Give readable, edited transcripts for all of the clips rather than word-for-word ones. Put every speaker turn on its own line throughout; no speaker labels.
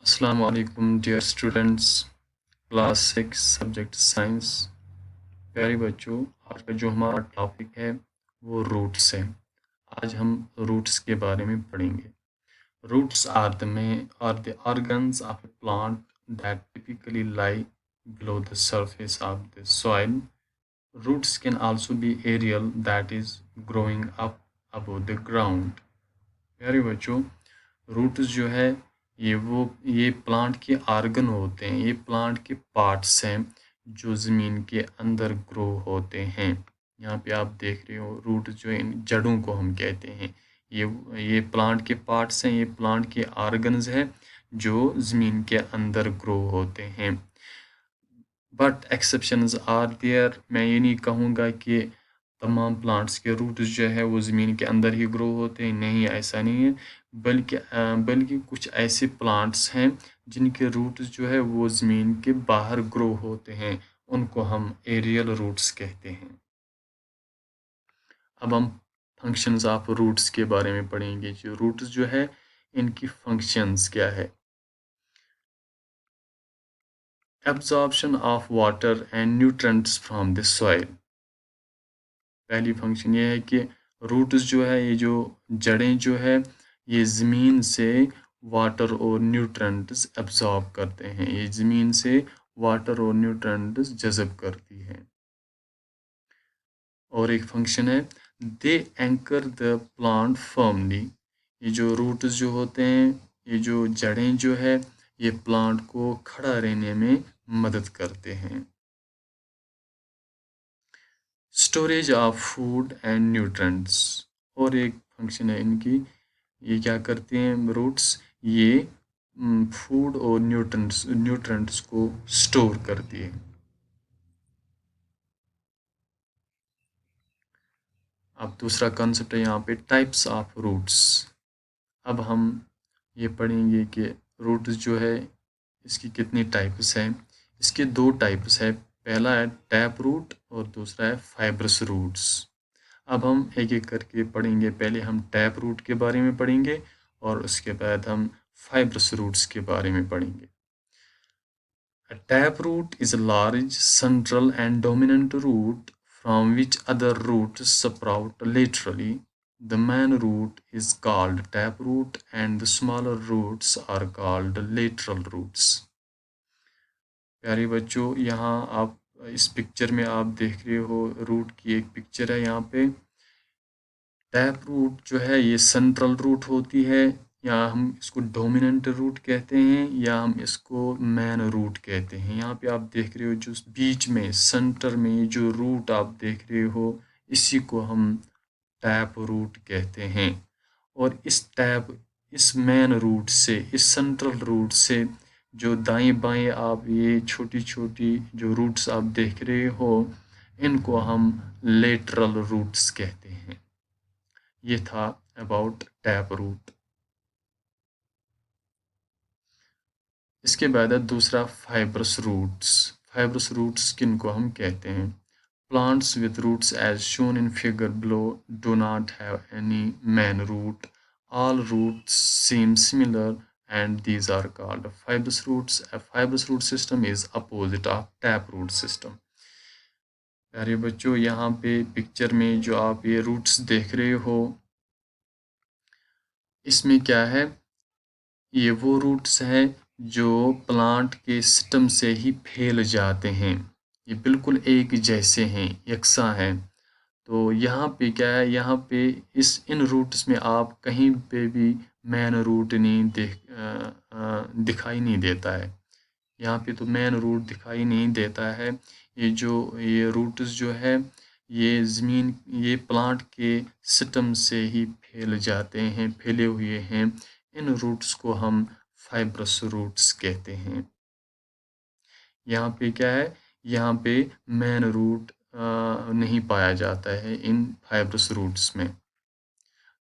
अस्सलाम वालेकुम dear students, class 6 subject science. प्यारे बच्चों, आज का जो हमारा टॉपिक है वो रूट्स है। आज हम रूट्स के बारे में पढ़ेंगे। Roots are the organs of a plant that typically lie below the surface of the soil. Roots can also be aerial, that is growing up above the ground. प्यारे बच्चों, रूट्स जो है ये प्लांट के आर्गन होते हैं। ये plant के पार्ट्स हैं जो ज़मीन के अंदर ग्रो होते हैं। यहाँ पे आप देख रहे हो रूट जो इन जड़ों को हम कहते हैं। ये प्लांट के पार्ट्स हैं, ये प्लांट के आर्गन्स हैं जो ज़मीन के अंदर ग्रो होते हैं। But exceptions are there. मैं ये नहीं कहूँगा कि तमाम प्लांट्स के रूट्स जो है वो ज़मीन के अंदर ही ग्रो होते हैं। नहीं, ऐसा नहीं है। बल्कि कुछ ऐसे प्लांट्स हैं जिनके रूट्स जो है वो ज़मीन के बाहर ग्रो होते हैं। उनको हम एरियल रूट्स कहते हैं। अब हम फंक्शंस ऑफ रूट्स के बारे में पढ़ेंगे। जो रूट्स जो है इनकी फंक्शंस क्या है। Absorption of water and nutrients from the soil. पहली फंक्शन ये है कि रूट्स जो है, ये जो जड़ें जो है, ये ज़मीन से वाटर और न्यूट्रेंट्स एब्जॉर्ब करते हैं। ये ज़मीन से वाटर और न्यूट्रेंट्स जज़ब करती हैं। और एक फंक्शन है दे एंकर द प्लांट फर्मली। ये जो रूट्स जो होते हैं, ये जो जड़ें जो है, ये प्लांट को खड़ा रहने में मदद करते हैं। Storage of food and nutrients. और एक फंक्शन है इनकी, ये क्या करते हैं रूट्स, ये फूड और न्यूट्रेंट्स को स्टोर करती है। अब दूसरा कॉन्सेप्ट है यहाँ पे टाइप्स ऑफ रूट्स। अब हम ये पढ़ेंगे कि रूट्स जो है इसकी कितनी टाइप्स हैं। इसके दो टाइप्स है। पहला है टैप रूट और दूसरा है फाइब्रस रूट्स। अब हम एक एक करके पढ़ेंगे। पहले हम टैप रूट के बारे में पढ़ेंगे और उसके बाद हम फाइब्रस रूट्स के बारे में पढ़ेंगे। A taproot is a large, central and dominant root from which other roots sprout laterally. The main root is called taproot and the smaller roots are called lateral roots. प्यारे बच्चों, यहाँ आप इस picture में आप देख रहे हो रूट की एक पिक्चर है। यहाँ पे टैप रूट जो है ये सेंट्रल रूट होती है, या हम इसको डोमिनेंट रूट कहते हैं, या हम इसको मैन रूट कहते हैं। यहाँ पे आप देख रहे हो जो बीच में सेंटर में जो रूट आप देख रहे हो, इसी को हम टैप रूट कहते हैं। और इस मैन रूट से, इस सेंट्रल रूट से जो दाएं बाएं आप ये छोटी छोटी जो रूट्स आप देख रहे हो, इनको हम लेटरल रूट्स कहते हैं। ये था अबाउट टैप रूट। इसके बाद है दूसरा फाइब्रस रूट्स। फाइब्रस रूट्स किनको हम कहते हैं। Plants with roots as shown in figure below do not have any main root. All roots seem similar and these are called fibrous roots. A fibrous root system is opposite of taproot system. प्यारे बच्चों, यहाँ पे picture में जो आप ये roots देख रहे हो, इसमें क्या है, ये वो रूट्स हैं जो प्लांट के स्टेम से ही फैल जाते हैं। ये बिल्कुल एक जैसे हैं, यकसा हैं। तो यहाँ पे क्या है, यहाँ पे इन रूट्स में आप कहीं पे भी मैन रूट नहीं दिखाई नहीं देता है। यहाँ पे तो मैन रूट दिखाई नहीं देता है। ये रूट्स जो है ये प्लांट के स्टेम से ही फैल जाते हैं, फैले हुए हैं। इन रूट्स को हम फाइब्रस रूट्स कहते हैं। यहाँ पे क्या है, यहाँ पे मैन रूट नहीं पाया जाता है इन फाइब्रस रूट्स में।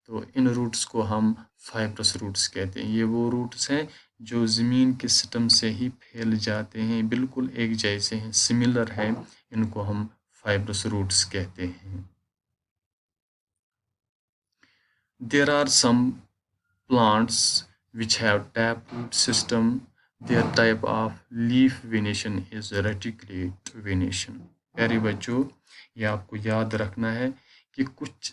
तो इन रूट्स को हम फाइब्रस रूट्स कहते हैं। ये वो रूट्स हैं जो ज़मीन के सिस्टम से ही फैल जाते हैं, बिल्कुल एक जैसे हैं, सिमिलर हैं। इनको हम फाइब्रस रूट्स कहते हैं। There are some plants which have taproot system, their type of leaf venation is reticulate venation। प्यारे बच्चों, ये आपको याद रखना है कि कुछ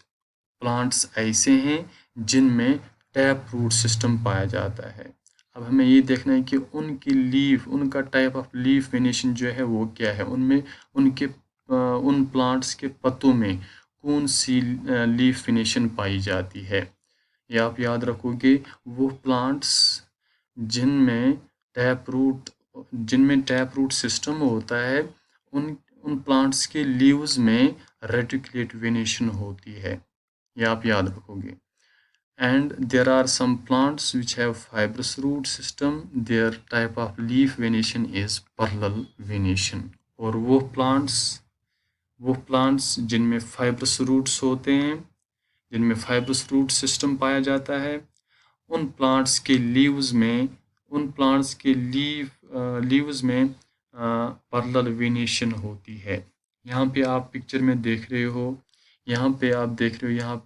प्लांट्स ऐसे हैं जिनमें टैप रूट सिस्टम पाया जाता है। अब हमें ये देखना है कि उनकी लीफ, उनका टाइप ऑफ लीफ वेनेशन जो है वो क्या है, उनमें उनके उन प्लांट्स के पत्तों में कौन सी लीफ वेनेशन पाई जाती है। ये आप याद रखोगे, वो प्लांट्स जिनमें टैप रूट सिस्टम होता है, उन उन प्लांट्स के लीव्स में रेटिकुलेट वेनेशन होती है। ये आप याद रखोगे। And there are some plants which have fibrous root system, their type of leaf venation is parallel venation। और वो प्लांट्स जिनमें फाइब्रस रूट्स होते हैं, जिनमें फाइब्रस रूट सिस्टम पाया जाता है, उन प्लांट्स के लीव्स में पैरेलल वेनेशन होती है। यहाँ पे आप पिक्चर में देख रहे हो, यहाँ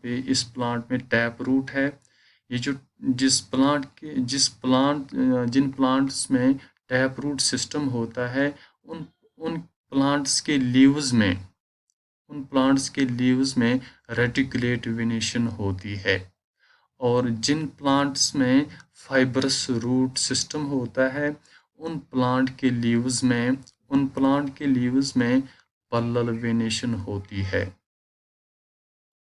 पे इस प्लांट में टैप रूट है। ये जो जिन प्लांट्स में टैप रूट सिस्टम होता है, उन प्लांट्स के लीव्स में रेटिकुलेट वेनेशन होती है। और जिन प्लांट्स में फाइब्रस रूट सिस्टम होता है, उन प्लांट के लीव्स में पैरेलल वेनेशन होती है।